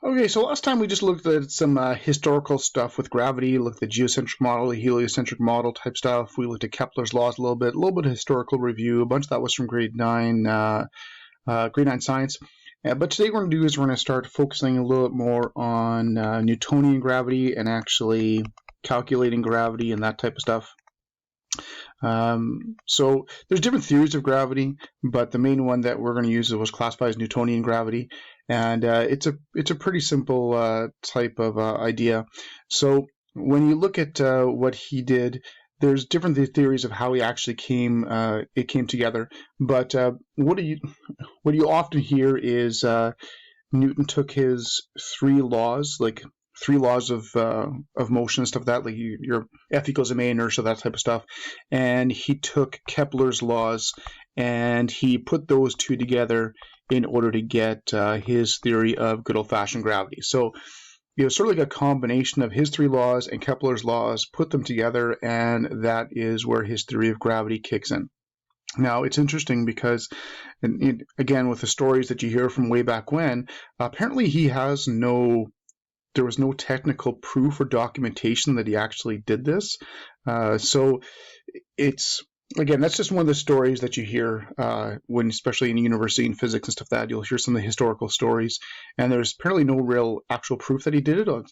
Okay, so last time we just looked at some historical stuff with gravity, looked at the geocentric model, the heliocentric model type stuff. We looked at Kepler's laws a little bit of historical review. A bunch of that was from grade 9 science. But today what we're going to do is we're going to start focusing a little bit more on Newtonian gravity and actually calculating gravity and that type of stuff. So there's different theories of gravity, but the main one that we're going to use was classified as Newtonian gravity, and it's a pretty simple type of idea. So when you look at what he did, there's different theories of how he actually came together. But what you often hear is Newton took his three laws of motion and stuff like that, like your F equals ma inertia, that type of stuff, and he took Kepler's laws and he put those two together in order to get his theory of good old-fashioned gravity. So sort of like a combination of his three laws and Kepler's laws, put them together, and that is where his theory of gravity kicks in. Now, it's interesting because, again, with the stories that you hear from way back when, apparently there was no technical proof or documentation that he actually did this. So it's, again, that's just one of the stories that you hear when, especially in university and physics and stuff like that, you'll hear some of the historical stories, and there's apparently no real actual proof that he did it.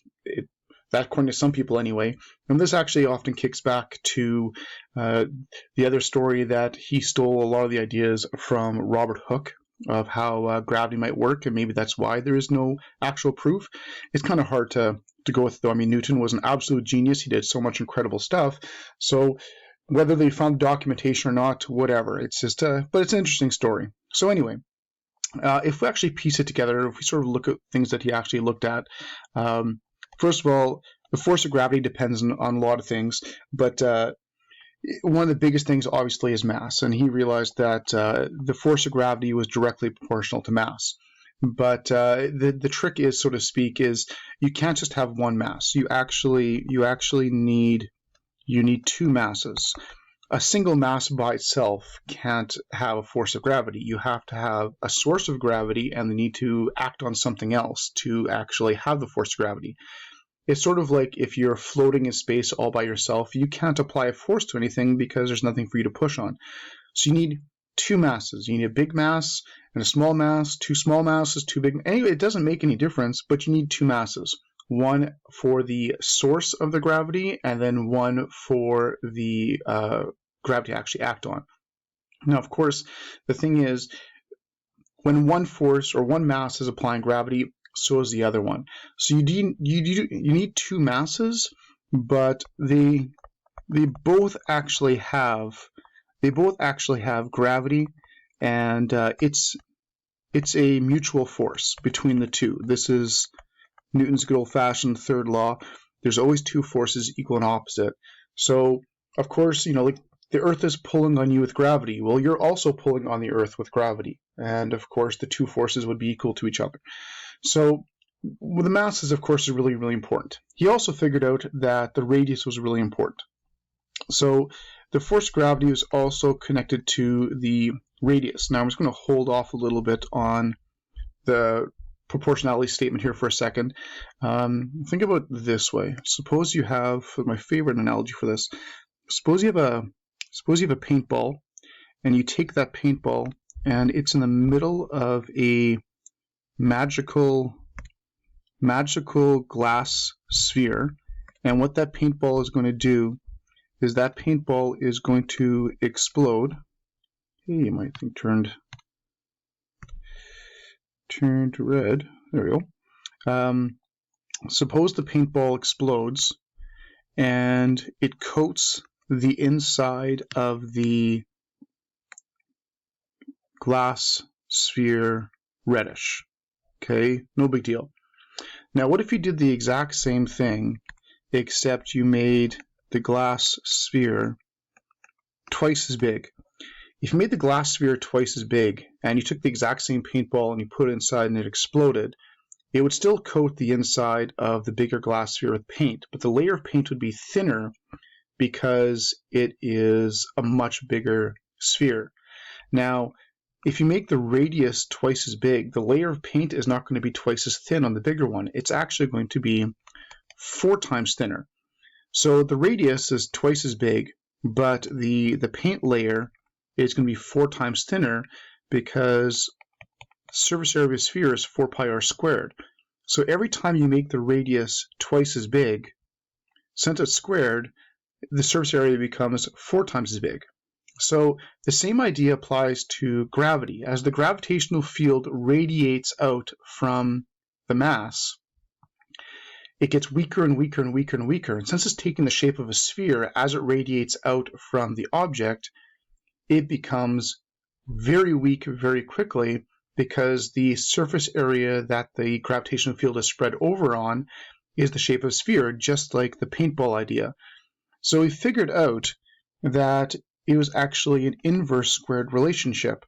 That according to some people anyway. And this actually often kicks back to the other story that he stole a lot of the ideas from Robert Hooke of how gravity might work, and maybe that's why there is no actual proof. It's kind of hard to go with, though. I mean, Newton was an absolute genius. He did so much incredible stuff. So whether they found documentation or not, whatever. It's just, but it's an interesting story. So anyway, if we actually piece it together, if we sort of look at things that he actually looked at, first of all, the force of gravity depends on a lot of things, but one of the biggest things, obviously, is mass, and he realized that the force of gravity was directly proportional to mass. But the trick is, so to speak, is you can't just have one mass. You actually need two masses. A single mass by itself can't have a force of gravity. You have to have a source of gravity, and they need to act on something else to actually have the force of gravity. It's sort of like if you're floating in space all by yourself, you can't apply a force to anything because there's nothing for you to push on. So you need two masses. You need a big mass and a small mass, two small masses, two big. Anyway, it doesn't make any difference, but you need two masses. One for the source of the gravity, and then one for the gravity to actually act on. Now, of course, the thing is, when one force or one mass is applying gravity, so is the other one. So you need two masses, but they both actually have gravity, and it's a mutual force between the two. This is Newton's good old-fashioned third law. There's always two forces equal and opposite. So of course, like the Earth is pulling on you with gravity. Well, you're also pulling on the Earth with gravity, and of course the two forces would be equal to each other. So the masses, of course, is really, really important. He also figured out that the radius was really important. So the force of gravity is also connected to the radius. Now I'm just going to hold off a little bit on the proportionality statement here for a second. Think about it this way. Suppose you have, my favorite analogy for this, suppose you have a paintball, and you take that paintball and it's in the middle of a magical glass sphere, and what that paintball is going to do is that paintball is going to explode. Hey, my thing turned red. There we go. Suppose the paintball explodes and it coats the inside of the glass sphere reddish. Okay, no big deal. Now, what if you did the exact same thing, except you made the glass sphere twice as big? If you made the glass sphere twice as big, and you took the exact same paintball and you put it inside and it exploded, it would still coat the inside of the bigger glass sphere with paint, but the layer of paint would be thinner because it is a much bigger sphere. Now, if you make the radius twice as big, the layer of paint is not going to be twice as thin on the bigger one. It's actually going to be 4 times thinner. So the radius is twice as big, but the paint layer is going to be 4 times thinner because the surface area of a sphere is 4 pi r squared. So every time you make the radius twice as big, since it's squared, the surface area becomes 4 times as big. So the same idea applies to gravity. As the gravitational field radiates out from the mass, it gets weaker and weaker and weaker and weaker. And since it's taking the shape of a sphere, as it radiates out from the object, it becomes very weak very quickly because the surface area that the gravitational field is spread over on is the shape of a sphere, just like the paintball idea. So we figured out that it was actually an inverse squared relationship.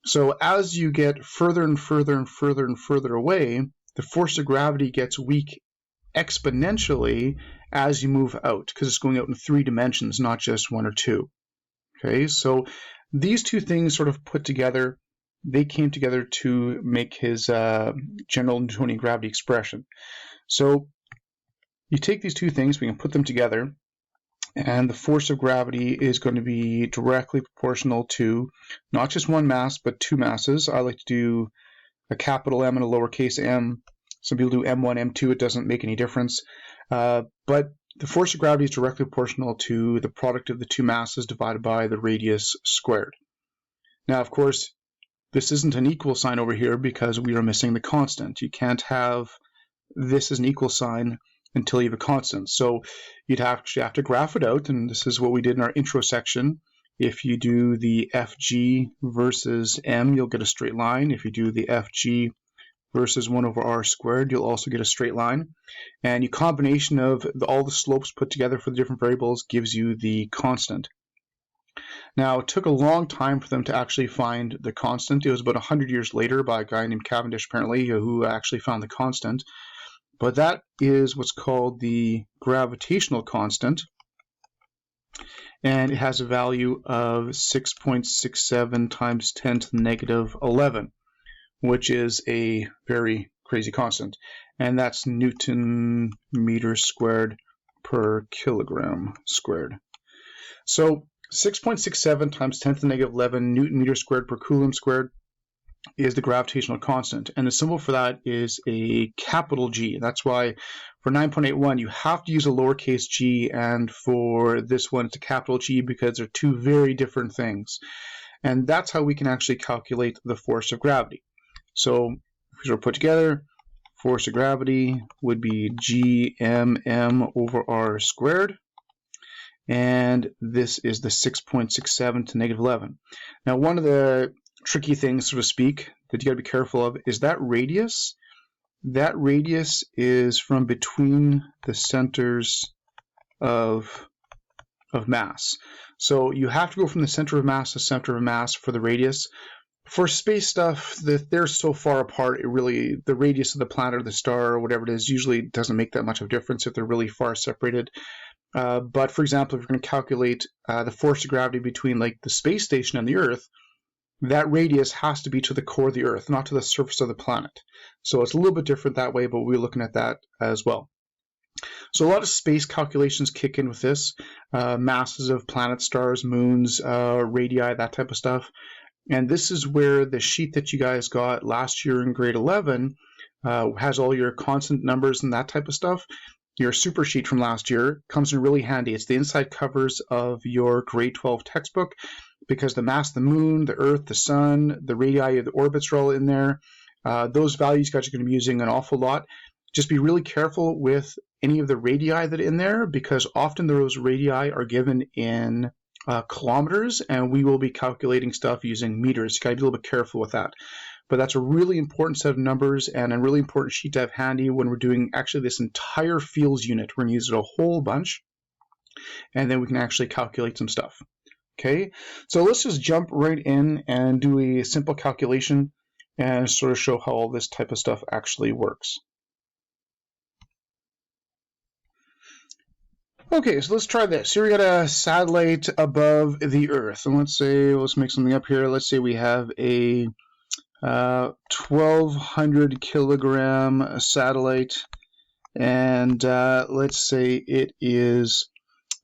So as you get further and further and further and further away, the force of gravity gets weak exponentially as you move out, because it's going out in 3 dimensions, not just 1 or 2. Okay, so these two things sort of put together, they came together to make his general Newtonian gravity expression. So you take these two things, we can put them together, and the force of gravity is going to be directly proportional to not just one mass, but 2 masses. I like to do a capital M and a lowercase m. Some people do M1, M2, it doesn't make any difference. But the force of gravity is directly proportional to the product of the 2 masses divided by the radius squared. Now, of course, this isn't an equal sign over here because we are missing the constant. You can't have this as an equal sign until you have a constant. So you'd actually have to graph it out, and this is what we did in our intro section. If you do the FG versus M, you'll get a straight line. If you do the FG versus 1 over r squared, you'll also get a straight line. And your combination of all the slopes put together for the different variables gives you the constant. Now, it took a long time for them to actually find the constant. It was about 100 years later by a guy named Cavendish, apparently, who actually found the constant. But that is what's called the gravitational constant. And it has a value of 6.67 times 10 to the negative 11, which is a very crazy constant. And that's Newton meters squared per kilogram squared. So 6.67 times 10 to the negative 11 Newton meters squared per coulomb squared is the gravitational constant. And the symbol for that is a capital G. That's why for 9.81 you have to use a lowercase g, and for this one it's a capital G because they're two very different things. And that's how we can actually calculate the force of gravity. So if we sort of put together, force of gravity would be gmm over r squared. And this is the 6.67 to negative 11. Now, one of the tricky things, so to speak, that you got to be careful of is that radius. That radius is from between the centers of mass. So you have to go from the center of mass to center of mass for the radius. For space stuff, they're so far apart, the radius of the planet or the star or whatever it is usually doesn't make that much of a difference if they're really far separated. But for example, if you're going to calculate the force of gravity between like the space station and the Earth, that radius has to be to the core of the Earth, not to the surface of the planet. So it's a little bit different that way, but we're looking at that as well. So a lot of space calculations kick in with this, masses of planets, stars, moons, radii, that type of stuff. And this is where the sheet that you guys got last year in grade 11 has all your constant numbers and that type of stuff. Your super sheet from last year comes in really handy. It's the inside covers of your grade 12 textbook because the mass of the moon, the Earth, the sun, the radii of the orbits are all in there. Those values you guys are going to be using an awful lot. Just be really careful with any of the radii that are in there because often those radii are given in kilometers, and we will be calculating stuff using meters. You got to be a little bit careful with that. But that's a really important set of numbers and a really important sheet to have handy when we're doing actually this entire fields unit. We're going to use it a whole bunch, and then we can actually calculate some stuff. Okay, so let's just jump right in and do a simple calculation and sort of show how all this type of stuff actually works. Okay, so let's try this. Here we got a satellite above the Earth, and let's make something up here. Let's say we have a 1,200 kilogram satellite, and let's say it is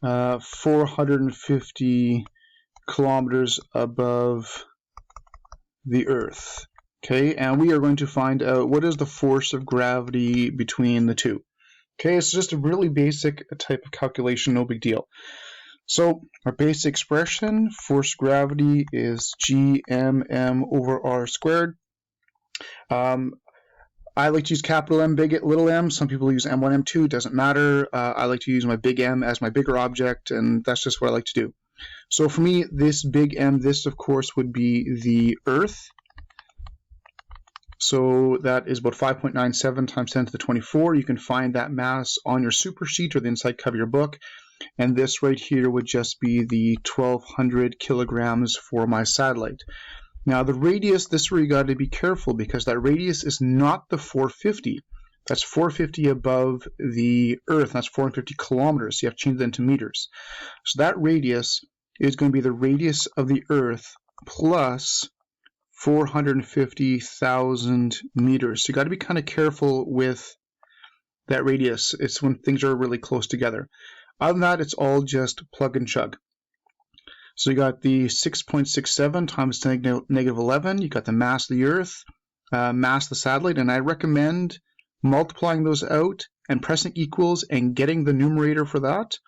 450 kilometers above the Earth. Okay, and we are going to find out what is the force of gravity between the two. Okay, it's just a really basic type of calculation, no big deal. So our basic expression, force of gravity, is gmm over r squared. I like to use capital M, little m. Some people use M1, M2, doesn't matter. I like to use my big M as my bigger object, and that's just what I like to do. So for me, this big M, this of course would be the Earth. So that is about 5.97 times 10 to the 24. You can find that mass on your super sheet or the inside cover of your book. And this right here would just be the 1,200 kilograms for my satellite. Now the radius, this is where you got to be careful, because that radius is not the 450. That's 450 above the Earth. That's 450 kilometers. So you have to change that into meters. So that radius is going to be the radius of the Earth plus 450,000 meters. So you got to be kind of careful with that radius. It's when things are really close together. Other than that, it's all just plug and chug. So you got the 6.67 times negative 11. You got the mass of the Earth, mass of the satellite, and I recommend multiplying those out and pressing equals and getting the numerator for that,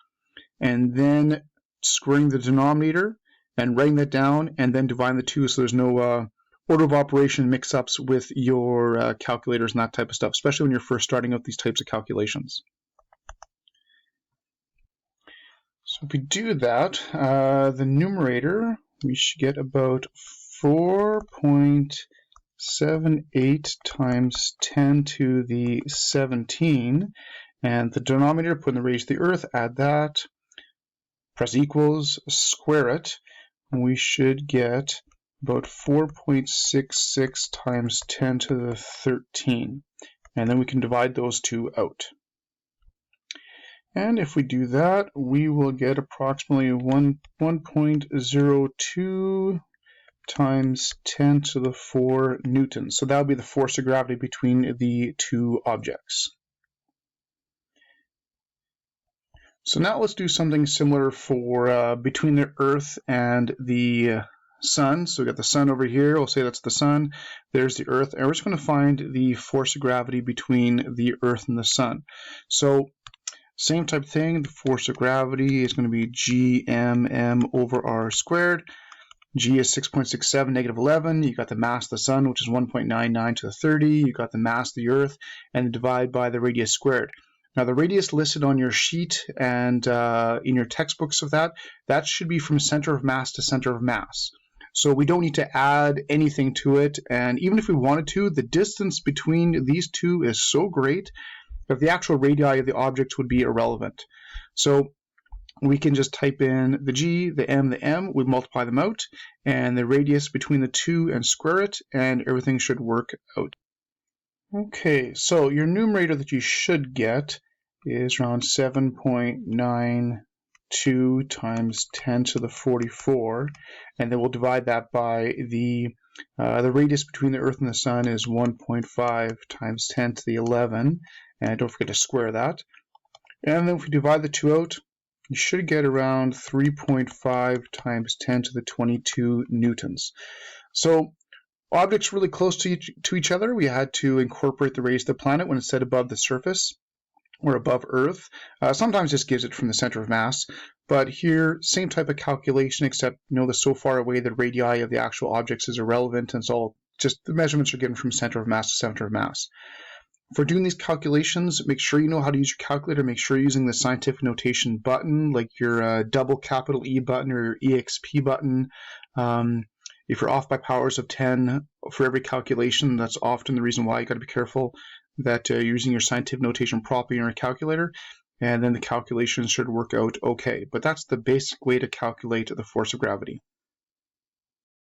and then squaring the denominator and writing that down, and then dividing the two so there's no order of operation mix-ups with your calculators and that type of stuff, especially when you're first starting out these types of calculations. So if we do that, the numerator, we should get about 4.78 times 10 to the 17, and the denominator, put in the raised to the Earth, add that, press equals, square it, and we should get about 4.66 times 10 to the 13, and then we can divide those two out. And if we do that, we will get approximately 1.02 times 10 to the 4 newtons. So that would be the force of gravity between the two objects. So now let's do something similar for between the Earth and the Sun. So we got the Sun over here. We'll say that's the Sun. There's the Earth. And we're just going to find the force of gravity between the Earth and the Sun. So same type of thing. The force of gravity is going to be gmm over r squared. G is 6.67, negative 11. You got the mass of the Sun, which is 1.99 to the 30. You got the mass of the Earth, and divide by the radius squared. Now the radius listed on your sheet and in your textbooks of that should be from center of mass to center of mass. So we don't need to add anything to it, and even if we wanted to, the distance between these two is so great that the actual radii of the objects would be irrelevant. So we can just type in the G, the M, we multiply them out, and the radius between the two and square it, and everything should work out. Okay, so your numerator that you should get is around 7.92 times 10 to the 44, and then we'll divide that by the radius between the Earth and the Sun is 1.5 times 10 to the 11, and don't forget to square that. And then if we divide the two out, you should get around 3.5 times 10 to the 22 newtons. So objects really close to each other, we had to incorporate the radius of the planet when it's set above the surface or above Earth. Sometimes this gives it from the center of mass, but here, same type of calculation, except the so far away the radii of the actual objects is irrelevant, and it's all just the measurements are given from center of mass to center of mass. For doing these calculations, make sure you know how to use your calculator. Make sure you're using the scientific notation button, like your double capital E button or your EXP button. If you're off by powers of 10 for every calculation, that's often the reason why you got to be careful that you're using your scientific notation properly in your calculator, and then the calculations should work out okay. But that's the basic way to calculate the force of gravity.